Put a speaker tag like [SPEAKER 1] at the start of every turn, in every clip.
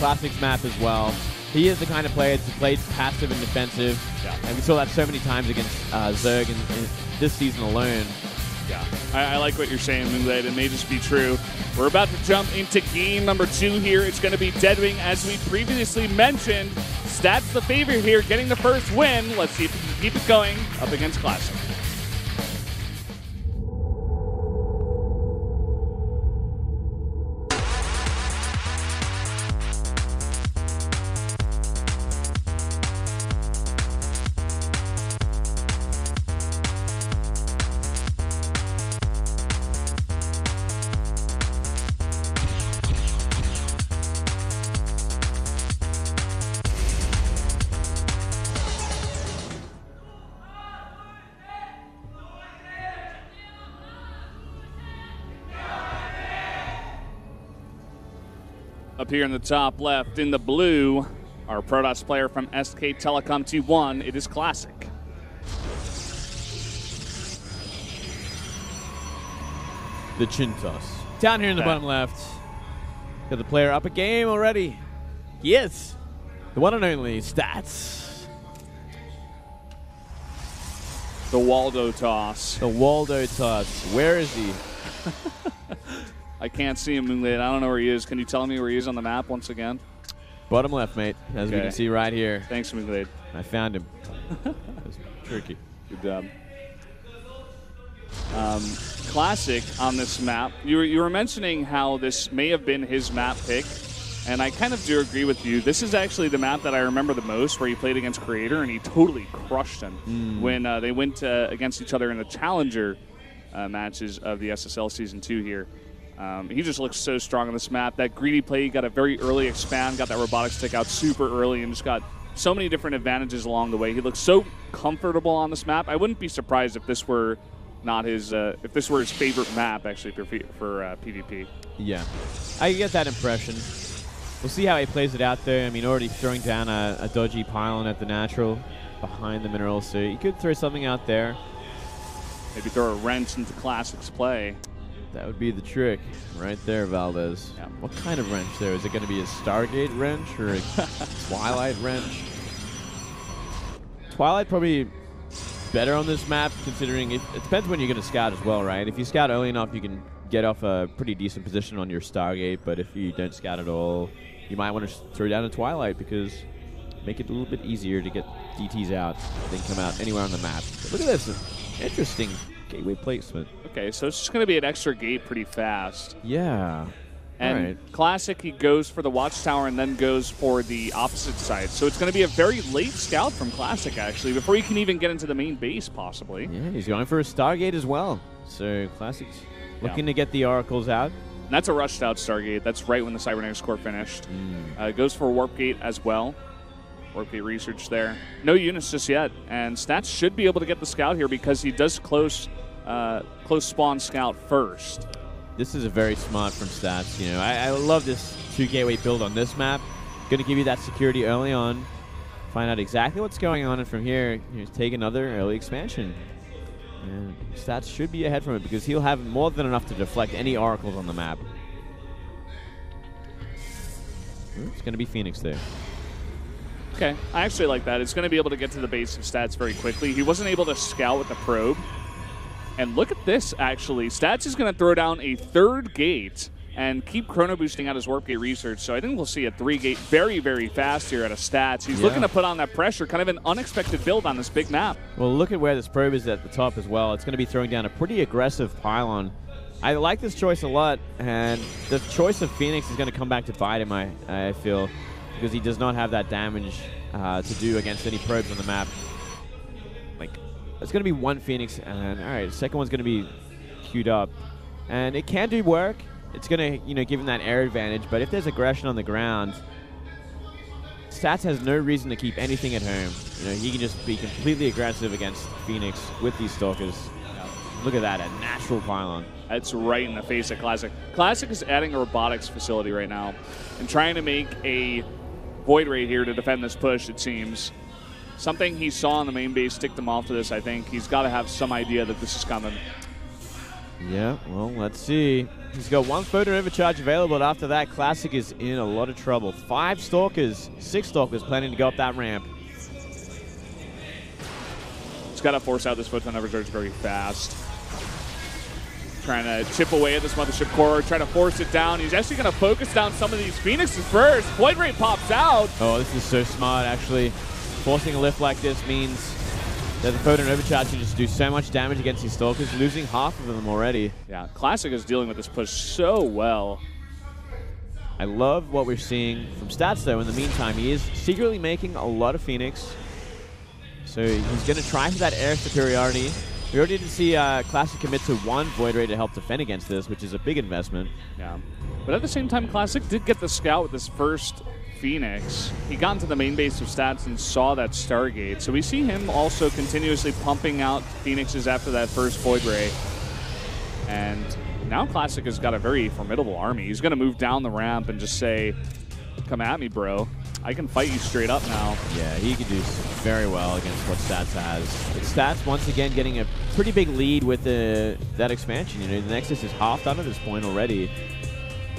[SPEAKER 1] Classic's map as well. He is the kind of player to play passive and defensive.
[SPEAKER 2] Yeah.
[SPEAKER 1] And we saw that so many times against Zerg in this season alone.
[SPEAKER 2] Yeah, I like what you're saying, Moonglade. It may just be true. We're about to jump into game number 2 here. It's going to be Deadwing, as we previously mentioned. Stats the favorite here, getting the first win. Let's see if we can keep it going up against Classic. Up here in the top left, in the blue, our Protoss player from SK Telecom T1. It is Classic.
[SPEAKER 1] The chin toss. Down here in the bottom left. Got the player up a game already. He is. The one and only Stats.
[SPEAKER 2] The Waldo toss.
[SPEAKER 1] The Waldo toss. Where is he?
[SPEAKER 2] I can't see him, Moonglade. I don't know where he is. Can you tell me where he is on the map once again?
[SPEAKER 1] Bottom left, mate, as we can see right here.
[SPEAKER 2] Thanks, Moonglade.
[SPEAKER 1] I found him. That's tricky.
[SPEAKER 2] Good job. Classic on this map. You were mentioning how this may have been his map pick, and I kind of do agree with you. This is actually the map that I remember the most, where he played against Creator, and he totally crushed him when they went against each other in the Challenger matches of the SSL Season 2 here. He just looks so strong on this map. That greedy play, he got a very early expand, got that robotics stick out super early, and just got so many different advantages along the way. He looks so comfortable on this map. I wouldn't be surprised if this were not his, if this were his favorite map actually for PvP.
[SPEAKER 1] Yeah, I get that impression. We'll see how he plays it out there. I mean, already throwing down a dodgy pylon at the natural behind the mineral, so he could throw something out there.
[SPEAKER 2] Maybe throw a wrench into Classic's play.
[SPEAKER 1] That would be the trick right there, Valdez.
[SPEAKER 2] Yeah.
[SPEAKER 1] What kind of wrench there? Is it going to be a Stargate wrench or a Twilight wrench? Twilight probably better on this map, considering it depends when you're going to scout as well, right? If you scout early enough, you can get off a pretty decent position on your Stargate, but if you don't scout at all, you might want to throw down a Twilight because make it a little bit easier to get DTs out than come out anywhere on the map. But look at this. Interesting gateway placement.
[SPEAKER 2] Okay, so it's just going to be an extra gate pretty fast.
[SPEAKER 1] Yeah.
[SPEAKER 2] And Classic, he goes for the Watchtower and then goes for the opposite side. So it's going to be a very late scout from Classic, actually, before he can even get into the main base, possibly.
[SPEAKER 1] Yeah, he's going for a Stargate as well. So Classic's looking to get the Oracles out.
[SPEAKER 2] And that's a rushed out Stargate. That's right when the Cybernetics Core finished. Goes for Warp Gate as well. Warp Gate research there. No units just yet. And Stats should be able to get the scout here because he does close spawn scout first.
[SPEAKER 1] This is a very smart from Stats. You know, I love this 2-gateway build on this map. Going to give you that security early on. Find out exactly what's going on, and from here, take another early expansion. And Stats should be ahead from it because he'll have more than enough to deflect any Oracles on the map. It's going to be Phoenix there.
[SPEAKER 2] Okay, I actually like that. It's going to be able to get to the base of Stats very quickly. He wasn't able to scout with the probe. And look at this, actually. Stats is going to throw down a third gate and keep chrono boosting out his Warp Gate research. So I think we'll see a 3-gate very, very fast here out of Stats. He's looking to put on that pressure, kind of an unexpected build on this big map.
[SPEAKER 1] Well, look at where this probe is at the top as well. It's going to be throwing down a pretty aggressive pylon. I like this choice a lot, and the choice of Phoenix is going to come back to bite him, I feel, because he does not have that damage to do against any probes on the map. Like, it's going to be one Phoenix, and all right, the second one's going to be queued up. And it can do work. It's going to, give him that air advantage, but if there's aggression on the ground, Stats has no reason to keep anything at home. He can just be completely aggressive against Phoenix with these Stalkers. Look at that, a natural pylon.
[SPEAKER 2] That's right in the face of Classic. Classic is adding a robotics facility right now and trying to make a Void Ray here to defend this push, it seems. Something he saw on the main base ticked him off to this, I think. He's got to have some idea that this is coming.
[SPEAKER 1] Yeah, well, let's see. He's got one photon overcharge available, but after that, Classic is in a lot of trouble. 5 Stalkers, 6 Stalkers planning to go up that ramp.
[SPEAKER 2] He's got to force out this photon overcharge very fast. Trying to chip away at this Mothership core, trying to force it down. He's actually going to focus down some of these Phoenixes first. Void Ray pops out.
[SPEAKER 1] Oh, this is so smart, actually. Forcing a lift like this means that the photon overcharge can just do so much damage against these Stalkers, losing half of them already.
[SPEAKER 2] Yeah, Classic is dealing with this push so well.
[SPEAKER 1] I love what we're seeing from Stats, though. In the meantime, he is secretly making a lot of Phoenix. So he's going to try for that air superiority. We already did see Classic commit to 1 Void Ray to help defend against this, which is a big investment.
[SPEAKER 2] Yeah, but at the same time, Classic did get the scout with his first Phoenix. He got into the main base of Stats and saw that Stargate. So we see him also continuously pumping out Phoenixes after that first Void Ray. And now Classic has got a very formidable army. He's going to move down the ramp and just say, come at me, bro. I can fight you straight up now.
[SPEAKER 1] Yeah, he can do very well against what Stats has. But Stats, once again, getting a pretty big lead with that expansion. You know, the Nexus is half done at this point already.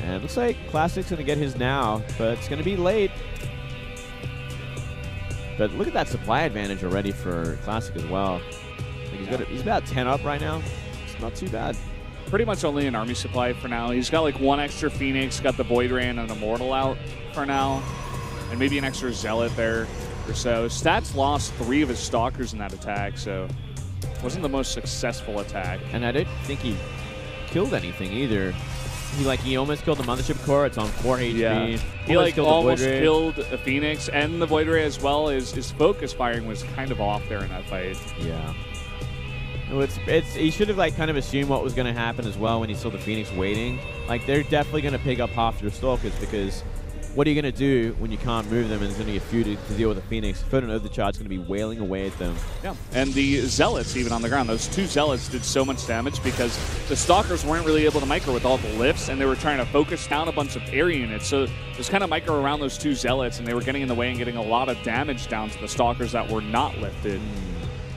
[SPEAKER 1] And it looks like Classic's going to get his now, but it's going to be late. But look at that supply advantage already for Classic as well. Like he's about 10 up right now. It's not too bad.
[SPEAKER 2] Pretty much only an army supply for now. He's got like 1 extra Phoenix, got the Void Ray and an Immortal out for now. And maybe an extra Zealot there or so. Stats lost 3 of his Stalkers in that attack, so it wasn't the most successful attack.
[SPEAKER 1] And I don't think he killed anything either. He almost killed the Mothership core. It's on 4 HP.
[SPEAKER 2] Yeah. He like almost killed a Phoenix and the Void Ray as well. His focus firing was kind of off there in that fight.
[SPEAKER 1] Yeah. Well, he should have like kind of assumed what was going to happen as well when he saw the Phoenix waiting. Like they're definitely going to pick up half your Stalkers because what are you going to do when you can't move them and there's only a few to deal with a Phoenix? Photon Overcharge is going to be wailing away at them.
[SPEAKER 2] Yeah, and the Zealots even on the ground. Those 2 Zealots did so much damage because the Stalkers weren't really able to micro with all the lifts, and they were trying to focus down a bunch of air units. So it was kind of micro around those 2 Zealots, and they were getting in the way and getting a lot of damage down to the Stalkers that were not lifted.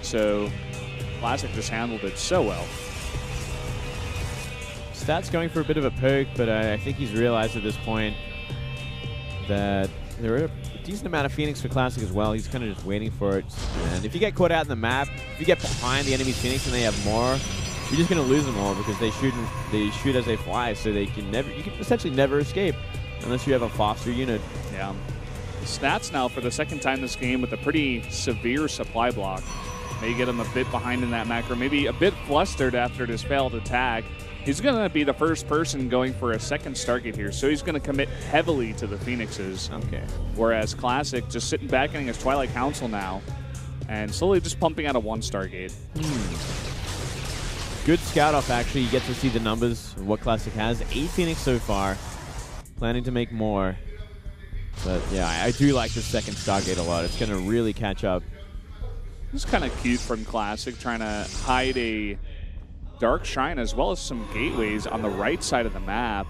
[SPEAKER 2] So Classic just handled it so well.
[SPEAKER 1] Stats going for a bit of a poke, but I think he's realized at this point that there are a decent amount of Phoenix for Classic as well. He's kind of just waiting for it. And if you get caught out in the map, if you get behind the enemy's Phoenix and they have more, you're just going to lose them all because they shoot as they fly, so you can essentially never escape unless you have a faster unit.
[SPEAKER 2] Yeah. Stats now for the second time this game with a pretty severe supply block. May get him a bit behind in that macro, maybe a bit flustered after this failed attack. He's going to be the first person going for a second Stargate here, so he's going to commit heavily to the Phoenixes.
[SPEAKER 1] Okay.
[SPEAKER 2] Whereas Classic just sitting back getting his Twilight Council now and slowly just pumping out a 1 Stargate.
[SPEAKER 1] Good scout off, actually. You get to see the numbers of what Classic has. 8 Phoenix so far. Planning to make more. But yeah, I do like the second Stargate a lot. It's going to really catch up.
[SPEAKER 2] This is kind of cute from Classic, trying to hide a Dark Shrine as well as some gateways on the right side of the map.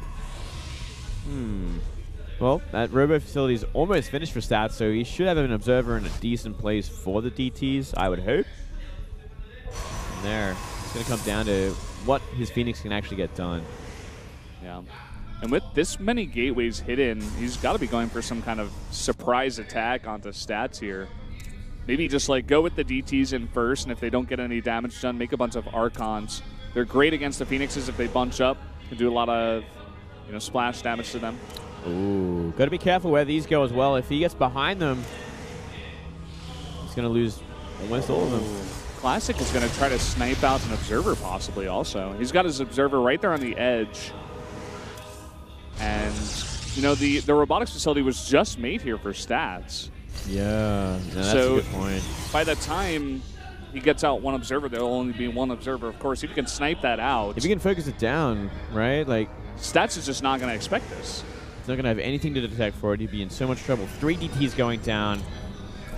[SPEAKER 1] Well, that Robo facility is almost finished for Stats, so he should have an Observer in a decent place for the DTs, I would hope. And there, it's going to come down to what his Phoenix can actually get done.
[SPEAKER 2] Yeah. And with this many gateways hidden, he's got to be going for some kind of surprise attack onto Stats here. Maybe just like go with the DTs in first, and if they don't get any damage done, make a bunch of Archons. They're great against the Phoenixes if they bunch up. Can do a lot of, splash damage to them.
[SPEAKER 1] Ooh, got to be careful where these go as well. If he gets behind them, he's going to lose almost all of them.
[SPEAKER 2] Classic is going to try to snipe out an Observer possibly also. He's got his Observer right there on the edge. And, the robotics facility was just made here for Stats.
[SPEAKER 1] Yeah, that's a good point.
[SPEAKER 2] By the time he gets out 1 Observer, there will only be 1 Observer. Of course, if you can snipe that out.
[SPEAKER 1] If you can focus it down, right? Like
[SPEAKER 2] Stats is just not going to expect this.
[SPEAKER 1] He's not going to have anything to detect for it. He'd be in so much trouble. 3 DTs going down.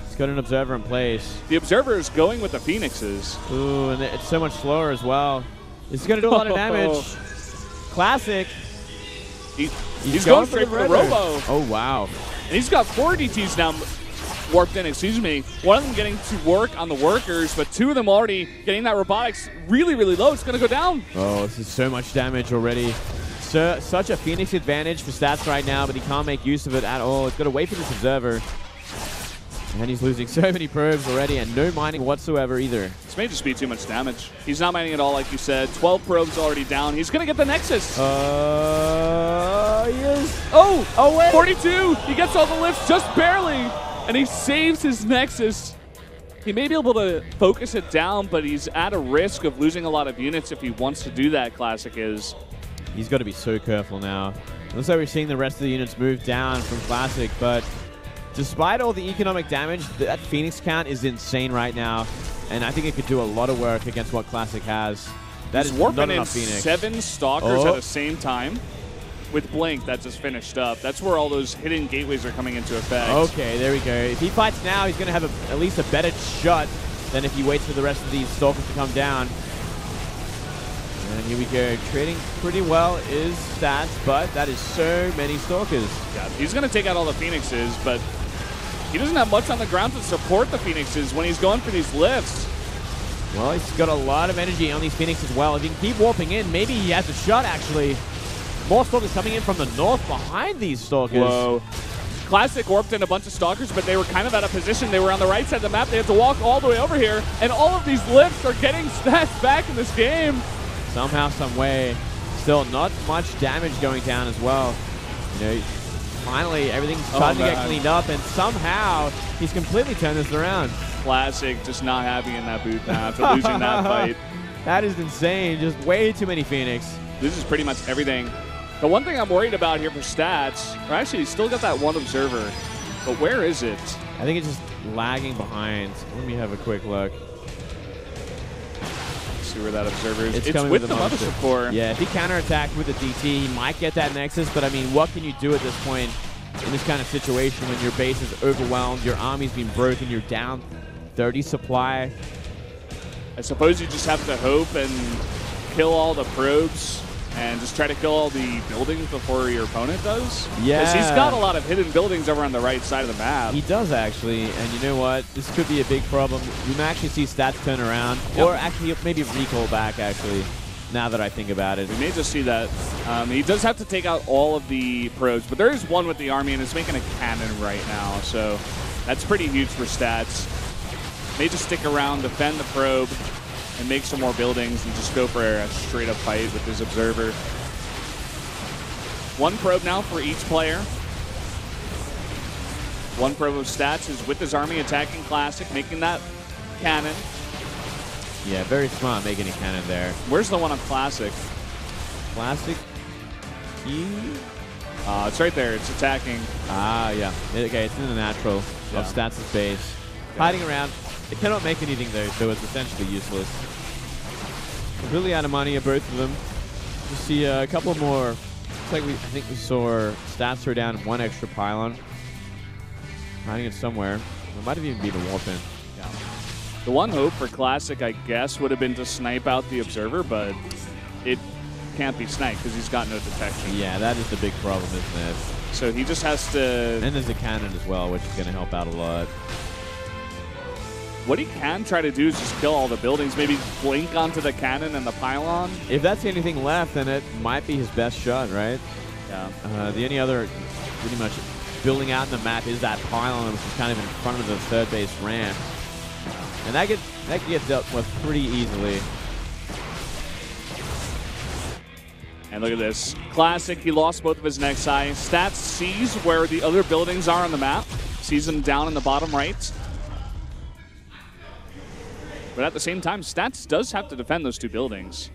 [SPEAKER 1] He's got an Observer in place.
[SPEAKER 2] The Observer is going with the Phoenixes.
[SPEAKER 1] Ooh, and it's so much slower as well. This is going to do a lot of damage. Classic.
[SPEAKER 2] He's going straight for the Robo.
[SPEAKER 1] Oh, wow.
[SPEAKER 2] And he's got 4 DTs now. warped in, excuse me. One of them getting to work on the workers, but two of them already getting that robotics really, really low. It's going to go down.
[SPEAKER 1] Oh, this is so much damage already. Such a Phoenix advantage for Stats right now, but he can't make use of it at all. He's got to wait for this observer. And he's losing so many probes already and no mining whatsoever either.
[SPEAKER 2] This may just be too much damage. He's not mining at all, like you said. 12 probes already down. He's going to get the Nexus.
[SPEAKER 1] Yes.
[SPEAKER 2] Oh, wait. 42. He gets all the lifts just barely. And he saves his Nexus. He may be able to focus it down, but he's at a risk of losing a lot of units if he wants to do that, Classic is.
[SPEAKER 1] He's got to be so careful now. Looks like we're seeing the rest of the units move down from Classic, but despite all the economic damage, that Phoenix count is insane right now, and I think it could do a lot of work against what Classic has. That is not enough Phoenix.
[SPEAKER 2] 7 Stalkers at the same time with Blink that just finished up. That's where all those hidden gateways are coming into effect.
[SPEAKER 1] Okay, there we go. If he fights now, he's going to have at least a better shot than if he waits for the rest of these Stalkers to come down. And here we go. Trading pretty well is Stats, but that is so many Stalkers.
[SPEAKER 2] Yeah, he's going to take out all the Phoenixes, but he doesn't have much on the ground to support the Phoenixes when he's going for these lifts.
[SPEAKER 1] Well, he's got a lot of energy on these Phoenixes as well. If he can keep warping in, maybe he has a shot, actually. More Stalkers coming in from the north behind these Stalkers.
[SPEAKER 2] Whoa. Classic warped in a bunch of Stalkers, but they were kind of out of position. They were on the right side of the map. They had to walk all the way over here, and all of these lifts are getting Stats back in this game.
[SPEAKER 1] Somehow, some way, still not much damage going down as well. You know, finally everything's starting to get cleaned up, and somehow he's completely turned this around.
[SPEAKER 2] Classic just not happy in that booth now after losing that fight.
[SPEAKER 1] That is insane. Just way too many Phoenix.
[SPEAKER 2] This is pretty much everything. The one thing I'm worried about here for Stats, or actually he's still got that one observer, but where is it?
[SPEAKER 1] I think it's just lagging behind. Let me have a quick look.
[SPEAKER 2] See where that observer is.
[SPEAKER 1] It's
[SPEAKER 2] with the Mothership Core.
[SPEAKER 1] Yeah, if he counterattacked with the DT, he might get that Nexus, but I mean, what can you do at this point in this kind of situation when your base is overwhelmed, your army's been broken, you're down 30 supply?
[SPEAKER 2] I suppose you just have to hope and kill all the probes and just try to kill all the buildings before your opponent does?
[SPEAKER 1] Yeah.
[SPEAKER 2] Because he's got a lot of hidden buildings over on the right side of the map.
[SPEAKER 1] He does, actually. And you know what? This could be a big problem. We may actually see Stats turn around. Yep. Or actually maybe recall back, actually, now that I think about it.
[SPEAKER 2] We may just see that. He does have to take out all of the probes, but there is one with the army, and it's making a cannon right now. So that's pretty huge for Stats. May just stick around, defend the probe, and make some more buildings and just go for a straight-up fight with his observer. One probe now for each player. One probe of Stats is with his army attacking Classic, making that cannon.
[SPEAKER 1] Yeah, very smart making a cannon there.
[SPEAKER 2] Where's the one on Classic?
[SPEAKER 1] Classic?
[SPEAKER 2] It's right there. It's attacking.
[SPEAKER 1] Ah, yeah. Okay, it's in the natural of Stats' base. Hiding around. It cannot make anything though, so it's essentially useless. Completely out of money at both of them. You see a couple more. Looks like I think we saw Stats throw down one extra pylon. Hiding it somewhere. It might have even been a warp in.
[SPEAKER 2] Yeah. The one hope for Classic, I guess, would have been to snipe out the observer, but it can't be sniped because he's got no detection.
[SPEAKER 1] Yeah, that is the big problem, isn't it?
[SPEAKER 2] So he just has to...
[SPEAKER 1] And there's a cannon as well, which is going to help out a lot.
[SPEAKER 2] What he can try to do is just kill all the buildings, maybe blink onto the cannon and the pylon.
[SPEAKER 1] If that's anything left, then it might be his best shot, right?
[SPEAKER 2] Yeah.
[SPEAKER 1] The only other pretty much building out in the map is that pylon, which is kind of in front of the third base ramp. And that can get dealt with pretty easily.
[SPEAKER 2] And look at this. Classic, he lost both of his Nexi. Stats sees where the other buildings are on the map. Sees them down in the bottom right. But at the same time, Stats does have to defend those two buildings.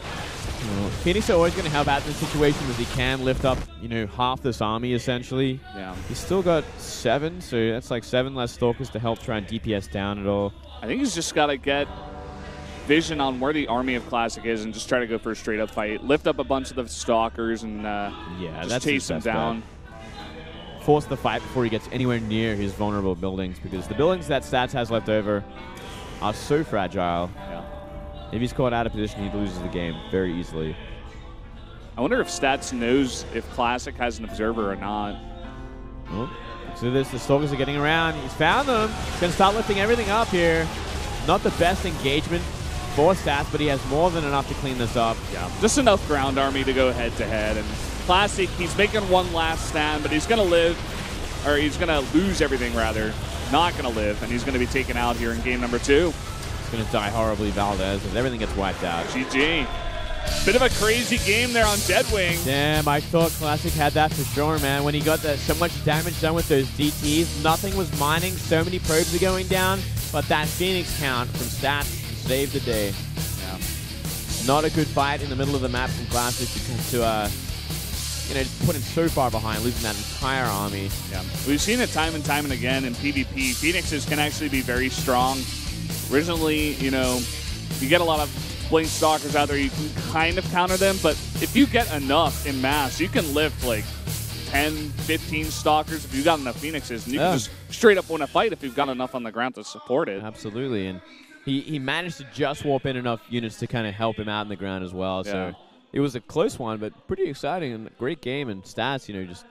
[SPEAKER 1] Well, Phoenix are always going to help out in this situation because he can lift up, you know, half this army essentially.
[SPEAKER 2] Yeah.
[SPEAKER 1] He's still got 7, so that's like 7 less Stalkers to help try and DPS down it all.
[SPEAKER 2] I think he's just got to get vision on where the army of Classic is and just try to go for a straight-up fight. Lift up a bunch of the Stalkers and just chase them down.
[SPEAKER 1] Force the fight before he gets anywhere near his vulnerable buildings, because the buildings that Stats has left over are so fragile.
[SPEAKER 2] Yeah.
[SPEAKER 1] If he's caught out of position, he loses the game very easily.
[SPEAKER 2] I wonder if Stats knows if Classic has an observer or not.
[SPEAKER 1] Well, So the Stalkers are getting around. He's found them. He's going to start lifting everything up here. Not the best engagement for Stats, but he has more than enough to clean this up.
[SPEAKER 2] Yeah, just enough ground army to go head-to-head. And Classic, he's making one last stand, but he's going to live, or he's going to lose everything, rather. Not going to live, and he's going to be taken out here in game number 2.
[SPEAKER 1] He's going to die horribly, Valdez, as everything gets wiped out.
[SPEAKER 2] GG. Bit of a crazy game there on Deadwing.
[SPEAKER 1] Damn, I thought Classic had that for sure, man. When he got so much damage done with those DTs, nothing was mining. So many probes are going down, but that Phoenix count from Stats saved the day. Yeah. Not a good fight in the middle of the map from Classic to just put him so far behind, losing that entire army.
[SPEAKER 2] Yeah. We've seen it time and time and again in PvP. Phoenixes can actually be very strong. Originally, you get a lot of Blink Stalkers out there, you can kind of counter them, but if you get enough in mass, you can lift like 10, 15 Stalkers if you've got enough Phoenixes, and you can just straight up win a fight if you've got enough on the ground to support it.
[SPEAKER 1] Absolutely, and he managed to just warp in enough units to kind of help him out in the ground as well, so it was a close one, but pretty exciting and a great game, and Stats, just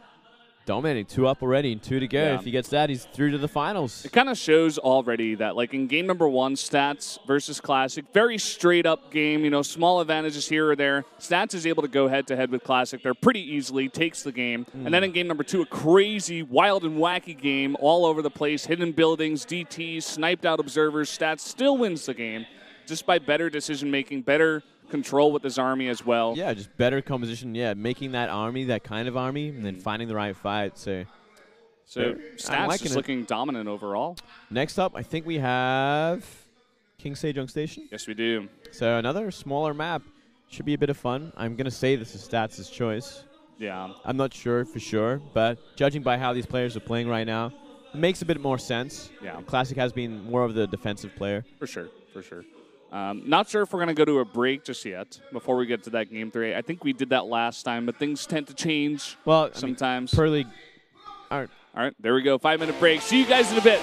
[SPEAKER 1] dominating. 2 up already and 2 to go. Yeah. If he gets that, he's through to the finals.
[SPEAKER 2] It kind of shows already that, like, in game number 1, Stats versus Classic, very straight-up game, small advantages here or there. Stats is able to go head-to-head with Classic there pretty easily, takes the game. And then in game number 2, a crazy, wild and wacky game all over the place, hidden buildings, DTs, sniped out observers. Stats still wins the game just by better decision-making, better control with his army as well.
[SPEAKER 1] Yeah, just better composition. Yeah, making that army, that kind of army, and then finding the right fight. So
[SPEAKER 2] Stats is looking dominant overall.
[SPEAKER 1] Next up, I think we have King Sage Young Station.
[SPEAKER 2] Yes, we do.
[SPEAKER 1] So another smaller map. Should be a bit of fun. I'm going to say this is Stats' choice.
[SPEAKER 2] Yeah.
[SPEAKER 1] I'm not sure for sure, but judging by how these players are playing right now, it makes a bit more sense.
[SPEAKER 2] Yeah.
[SPEAKER 1] Classic has been more of the defensive player.
[SPEAKER 2] For sure, for sure. Not sure if we're going to go to a break just yet before we get to that game 3. I think we did that last time, but things tend to change sometimes.
[SPEAKER 1] Per league. All right.
[SPEAKER 2] All right, there we go. 5-minute break. See you guys in a bit.